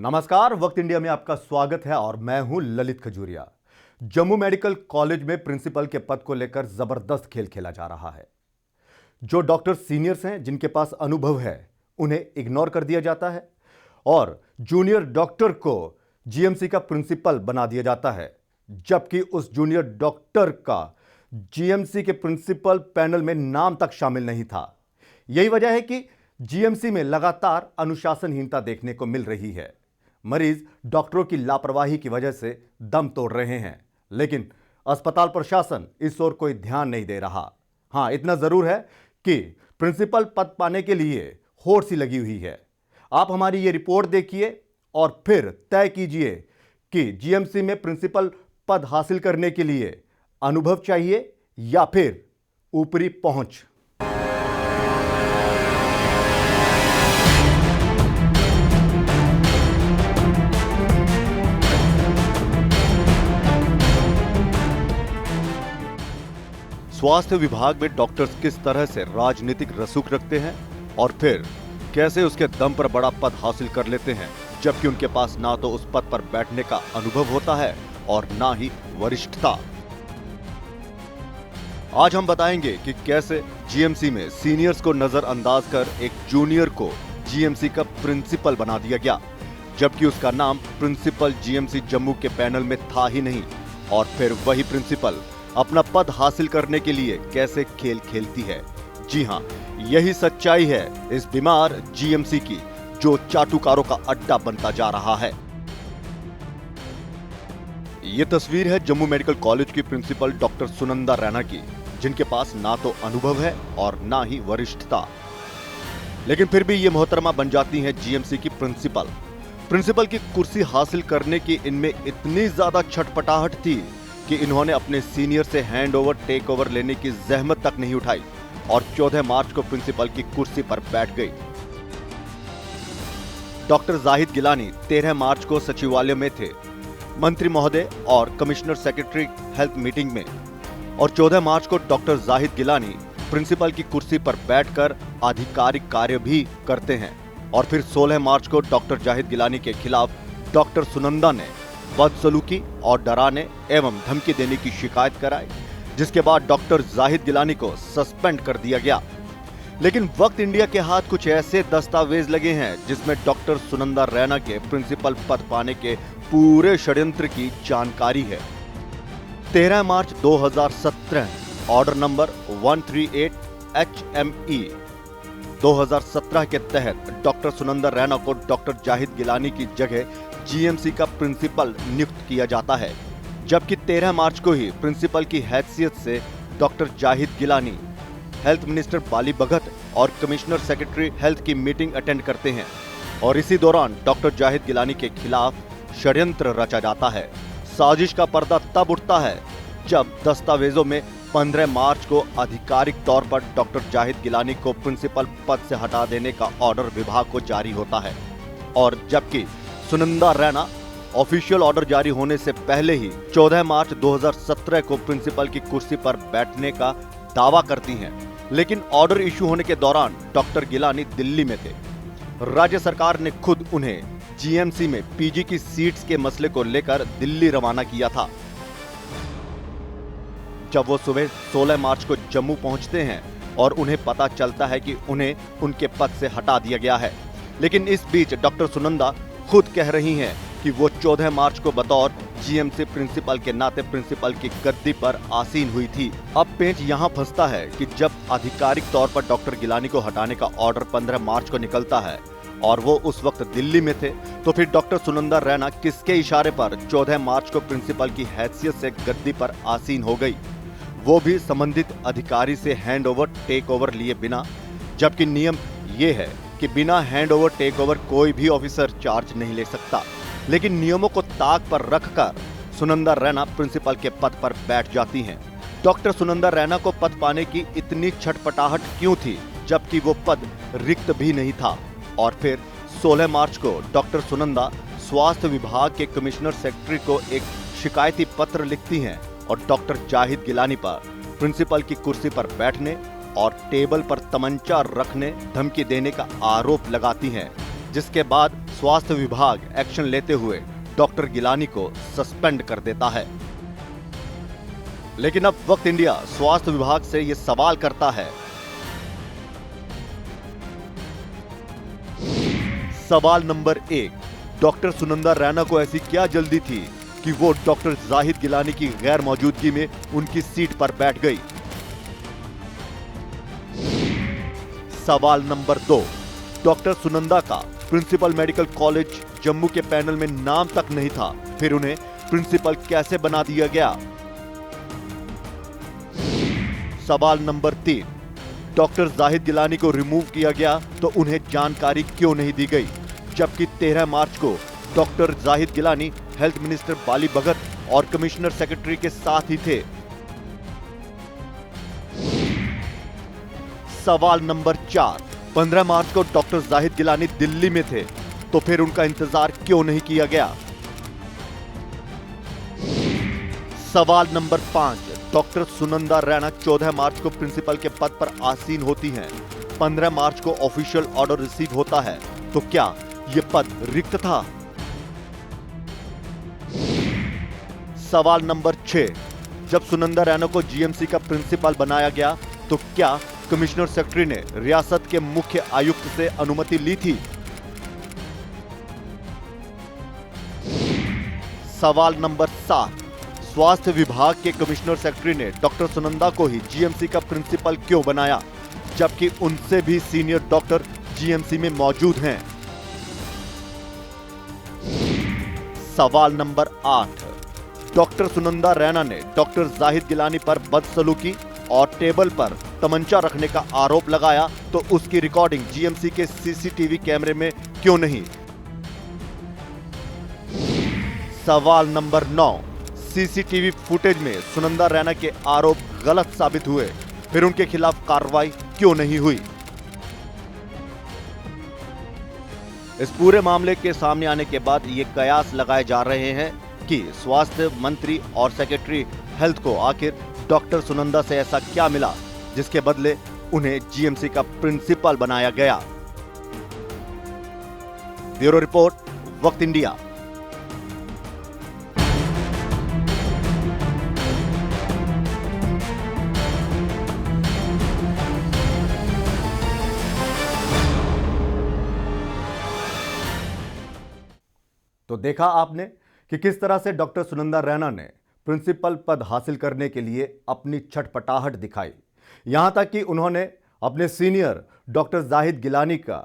नमस्कार, वक्त इंडिया में आपका स्वागत है और मैं हूं ललित खजूरिया। जम्मू मेडिकल कॉलेज में प्रिंसिपल के पद को लेकर जबरदस्त खेल खेला जा रहा है। जो डॉक्टर सीनियर्स हैं, जिनके पास अनुभव है, उन्हें इग्नोर कर दिया जाता है और जूनियर डॉक्टर को जीएमसी का प्रिंसिपल बना दिया जाता है, जबकि उस जूनियर डॉक्टर का जीएमसी के प्रिंसिपल पैनल में नाम तक शामिल नहीं था। यही वजह है कि जीएमसी में लगातार अनुशासनहीनता देखने को मिल रही है। मरीज डॉक्टरों की लापरवाही की वजह से दम तोड़ रहे हैं, लेकिन अस्पताल प्रशासन इस ओर कोई ध्यान नहीं दे रहा। हां, इतना जरूर है कि प्रिंसिपल पद पाने के लिए होड़ सी लगी हुई है। आप हमारी ये रिपोर्ट देखिए और फिर तय कीजिए कि जीएमसी में प्रिंसिपल पद हासिल करने के लिए अनुभव चाहिए या फिर ऊपरी पहुंच। स्वास्थ्य विभाग में डॉक्टर्स किस तरह से राजनीतिक रसूख रखते हैं और फिर कैसे उसके दम पर बड़ा पद हासिल कर लेते हैं, जबकि उनके पास ना तो उस पद पर बैठने का अनुभव होता है और ना ही वरिष्ठता। आज हम बताएंगे कि कैसे जीएमसी में सीनियर्स को नजरअंदाज कर एक जूनियर को जीएमसी का प्रिंसिपल बना दिया गया, जबकि उसका नाम प्रिंसिपल जीएमसी जम्मू के पैनल में था ही नहीं। और फिर वही प्रिंसिपल अपना पद हासिल करने के लिए कैसे खेल खेलती है। जी हां, यही सच्चाई है इस बीमार जीएमसी की, जो चाटुकारों का अड्डा बनता जा रहा है। यह तस्वीर है जम्मू मेडिकल कॉलेज की प्रिंसिपल डॉक्टर सुनंदा रैना की, जिनके पास ना तो अनुभव है और ना ही वरिष्ठता, लेकिन फिर भी ये मोहतरमा बन जाती हैं जीएमसी की प्रिंसिपल। प्रिंसिपल की कुर्सी हासिल करने की इनमें इतनी ज्यादा छटपटाहट थी कि इन्होंने अपने सीनियर से हैंड ओवर टेक ओवर लेने की जहमत तक नहीं उठाई और 14 मार्च को प्रिंसिपल की कुर्सी पर बैठ गई। डॉक्टर जाहिद गिलानी 13 मार्च को सचिवालय में थे, मंत्री महोदय और कमिश्नर सेक्रेटरी हेल्थ मीटिंग में, और 14 मार्च को डॉक्टर जाहिद गिलानी प्रिंसिपल की कुर्सी पर बैठकर आधिकारिक कार्य भी करते हैं। और फिर 16 मार्च को डॉक्टर जाहिद गिलानी के खिलाफ डॉक्टर सुनंदा ने बदसलूकी और डराने एवं धमकी देने की शिकायत कराई, जिसके बाद डॉक्टर जाहिद गिलानी को सस्पेंड कर दिया गया। लेकिन वक्त इंडिया के हाथ कुछ ऐसे दस्तावेज लगे हैं जिसमें डॉक्टर सुनंदा रैना के प्रिंसिपल पद पाने के पूरे षड्यंत्र की जानकारी है। 13 मार्च 2017 ऑर्डर नंबर 138 HME 2017 के तहत डॉक्टर सुनंदा रैना को डॉक्टर जाहिद गिलानी की जगह जीएमसी का प्रिंसिपल नियुक्त किया जाता है, जबकि 13 मार्च को ही प्रिंसिपल की हैसियत से doctor Zahid Gilani health minister Bali Bhagat और कमिश्नर सेक्रेटरी हेल्थ की मीटिंग अटेंड करते हैं। और इसी दौरान डॉक्टर जाहिद गिलानी के खिलाफ षड्यंत्र रचा जाता है। साजिश का पर्दा तब उठता है जब दस्तावेजों में 15 मार्च को आधिकारिक तौर पर डॉक्टर जाहिद गिलानी को प्रिंसिपल पद से हटा देने का ऑर्डर विभाग को जारी होता है, और जबकि सुनंदा रैना ऑफिशियल ऑर्डर जारी होने से पहले ही 14 मार्च 2017 को प्रिंसिपल की कुर्सी पर बैठने का दावा करती हैं। लेकिन ऑर्डर इशू होने के दौरान डॉक्टर गिलानी दिल्ली में थे। राज्य सरकार ने खुद उन्हें जीएमसी में पीजी की सीट्स के मसले को लेकर दिल्ली रवाना किया था। जब वो सुबह 16 मार्च को जम्मू पहुंचते हैं और उन्हें पता चलता है कि उन्हें उनके पद से हटा दिया गया है, लेकिन इस बीच डॉक्टर सुनंदा खुद कह रही हैं कि वो 14 मार्च को बतौर जीएमसी प्रिंसिपल के नाते प्रिंसिपल की गद्दी पर आसीन हुई थी। अब पेंच यहाँ फंसता है कि जब आधिकारिक तौर पर डॉक्टर गिलानी को हटाने का ऑर्डर 15 मार्च को निकलता है और वो उस वक्त दिल्ली में थे, तो फिर डॉक्टर सुनंदा रैना किसके इशारे पर 14 मार्च को प्रिंसिपल की हैसियत से गद्दी पर आसीन हो गई, वो भी संबंधित अधिकारी से हैंड ओवर टेक ओवर लिए बिना, जबकि नियम ये है कि बिना हैंड ओवर टेक ओवर कोई भी ऑफिसर चार्ज नहीं ले सकता। लेकिन नियमों को ताक पर रखकर सुनंदा रैना प्रिंसिपल के पद पर बैठ जाती हैं। डॉक्टर सुनंदा रैना को पद पाने की इतनी छटपटाहट क्यों थी, जबकि वो पद रिक्त भी नहीं था। और फिर 16 मार्च को डॉक्टर सुनंदा स्वास्थ्य विभाग के कमिश्नर सेक्रेटरी को एक शिकायती पत्र लिखती हैं और डॉक्टर जाहिद गिलानी पर प्रिंसिपल की कुर्सी पर बैठने और टेबल पर तमंचा रखने, धमकी देने का आरोप लगाती हैं, जिसके बाद स्वास्थ्य विभाग एक्शन लेते हुए डॉक्टर गिलानी को सस्पेंड कर देता है। लेकिन अब वक्त इंडिया स्वास्थ्य विभाग से यह सवाल करता है। सवाल नंबर 1, डॉक्टर सुनंदा रैना को ऐसी क्या जल्दी थी कि वो डॉक्टर जाहिद गिलानी की गैर मौजूदगी में उनकी सीट पर बैठ गई? सवाल नंबर 2, डॉक्टर सुनंदा का प्रिंसिपल मेडिकल कॉलेज जम्मू के पैनल में नाम तक नहीं था, फिर उन्हें प्रिंसिपल कैसे बना दिया गया? सवाल नंबर 3, डॉक्टर जाहिद गिलानी को रिमूव किया गया तो उन्हें जानकारी क्यों नहीं दी गई, जबकि 13 मार्च को doctor Zahid Gilani health minister Bali Bhagat और कमिश्नर सेक्रेटरी के साथ ही थे? सवाल नंबर 4, 15 मार्च को डॉक्टर जाहिद गिलानी दिल्ली में थे, तो फिर उनका इंतजार क्यों नहीं किया गया? सवाल नंबर 5, डॉक्टर सुनंदा रैना 14 मार्च को प्रिंसिपल के पद पर आसीन होती हैं, 15 मार्च को ऑफिशियल ऑर्डर रिसीव होता है, तो क्या यह पद रिक्त था? सवाल नंबर 6, जब सुनंदा रैना को जीएमसी का प्रिंसिपल बनाया गया तो क्या कमिश्नर सेक्रेटरी ने रियासत के मुख्य आयुक्त से अनुमति ली थी? सवाल नंबर 7, स्वास्थ्य विभाग के कमिश्नर सेक्रेटरी ने डॉक्टर सुनंदा को ही जीएमसी का प्रिंसिपल क्यों बनाया, जबकि उनसे भी सीनियर डॉक्टर जीएमसी में मौजूद हैं? सवाल नंबर 8, डॉक्टर सुनंदा रैना ने डॉक्टर जाहिद गिलानी पर बदसलूकी और टेबल पर तमंचा रखने का आरोप लगाया, तो उसकी रिकॉर्डिंग जीएमसी के सीसीटीवी कैमरे में क्यों नहीं? सवाल नंबर 9, सीसीटीवी फुटेज में सुनंदा रैना के आरोप गलत साबित हुए, फिर उनके खिलाफ कार्रवाई क्यों नहीं हुई? इस पूरे मामले के सामने आने के बाद ये कयास लगाए जा रहे हैं कि स्वास्थ्य मंत्री और सेक्रेटरी हेल्थ को आखिर डॉक्टर सुनंदा से ऐसा क्या मिला जिसके बदले उन्हें जीएमसी का प्रिंसिपल बनाया गया। ब्यूरो रिपोर्ट, वक्त इंडिया। तो देखा आपने कि किस तरह से डॉक्टर सुनंदा रैना ने प्रिंसिपल पद हासिल करने के लिए अपनी छटपटाहट दिखाई, यहां तक कि उन्होंने अपने सीनियर डॉक्टर जाहिद गिलानी का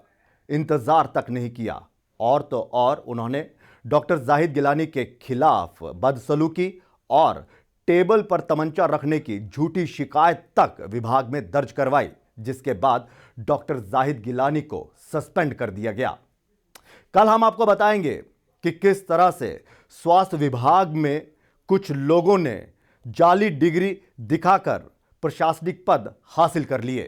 इंतजार तक नहीं किया, और तो और उन्होंने डॉक्टर जाहिद गिलानी के खिलाफ बदसलूकी और टेबल पर तमंचा रखने की झूठी शिकायत तक विभाग में दर्ज करवाई, जिसके बाद डॉक्टर जाहिद गिलानी को सस्पेंड कर दिया गया। कल हम आपको बताएंगे कि किस तरह से स्वास्थ्य विभाग में कुछ लोगों ने जाली डिग्री दिखाकर प्रशासनिक पद हासिल कर लिए।